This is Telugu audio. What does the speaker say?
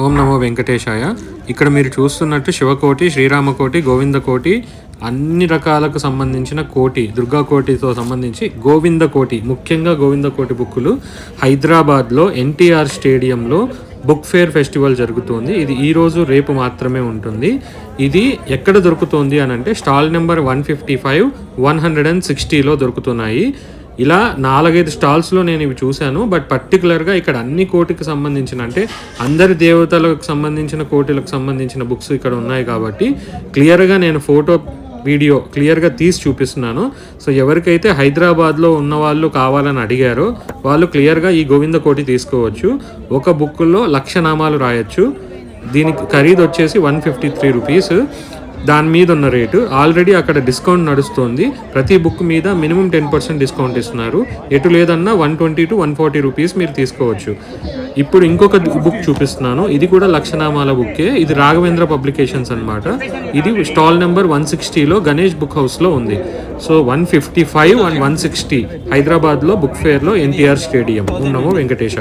ఓం నమో వెంకటేశాయ. ఇక్కడ మీరు చూస్తున్నట్టు శివకోటి, శ్రీరామకోటి, గోవిందకోటి అన్ని రకాలకు సంబంధించిన కోటి, దుర్గాకోటితో సంబంధించి గోవిందకోటి, ముఖ్యంగా గోవిందకోటి బుక్కులు హైదరాబాద్లో ఎన్టీఆర్ స్టేడియంలో బుక్ ఫేర్ ఫెస్టివల్ జరుగుతుంది. ఇది ఈరోజు రేపు మాత్రమే ఉంటుంది. ఇది ఎక్కడ దొరుకుతుంది అని అంటే స్టాల్ నెంబర్ 155, 160లో దొరుకుతున్నాయి. ఇలా 4-5 స్టాల్స్లో నేను ఇవి చూశాను. బట్ పర్టికులర్గా ఇక్కడ అన్ని కోటికి సంబంధించిన, అంటే అందరి దేవతలకు సంబంధించిన, కోటిలకు సంబంధించిన బుక్స్ ఇక్కడ ఉన్నాయి కాబట్టి క్లియర్గా నేను ఫోటో వీడియో క్లియర్గా తీసి చూపిస్తున్నాను. సో ఎవరికైతే హైదరాబాద్లో ఉన్న వాళ్ళు కావాలని అడిగారో వాళ్ళు క్లియర్గా ఈ గోవింద కోటి తీసుకోవచ్చు. ఒక బుక్లో 1,00,000 నామాలు రాయొచ్చు. దీనికి ఖరీదు వచ్చేసి 153 రూపీస్. దాని మీద ఉన్న రేటు ఆల్రెడీ అక్కడ డిస్కౌంట్ నడుస్తుంది. ప్రతి బుక్ మీద మినిమం 10% డిస్కౌంట్ ఇస్తున్నారు. ఎటు లేదన్నా 120 to 140 రూపీస్ మీరు తీసుకోవచ్చు. ఇప్పుడు ఇంకొక బుక్ చూపిస్తున్నాను. ఇది కూడా 1,00,000 నామాల బుక్కే. ఇది రాఘవేంద్ర పబ్లికేషన్స్ అనమాట. ఇది స్టాల్ నెంబర్ 160లో గణేష్ బుక్ హౌస్లో ఉంది. సో 155 and 160 హైదరాబాద్లో బుక్ ఫేర్లో ఎన్టీఆర్ స్టేడియం. నమో వెంకటేశ.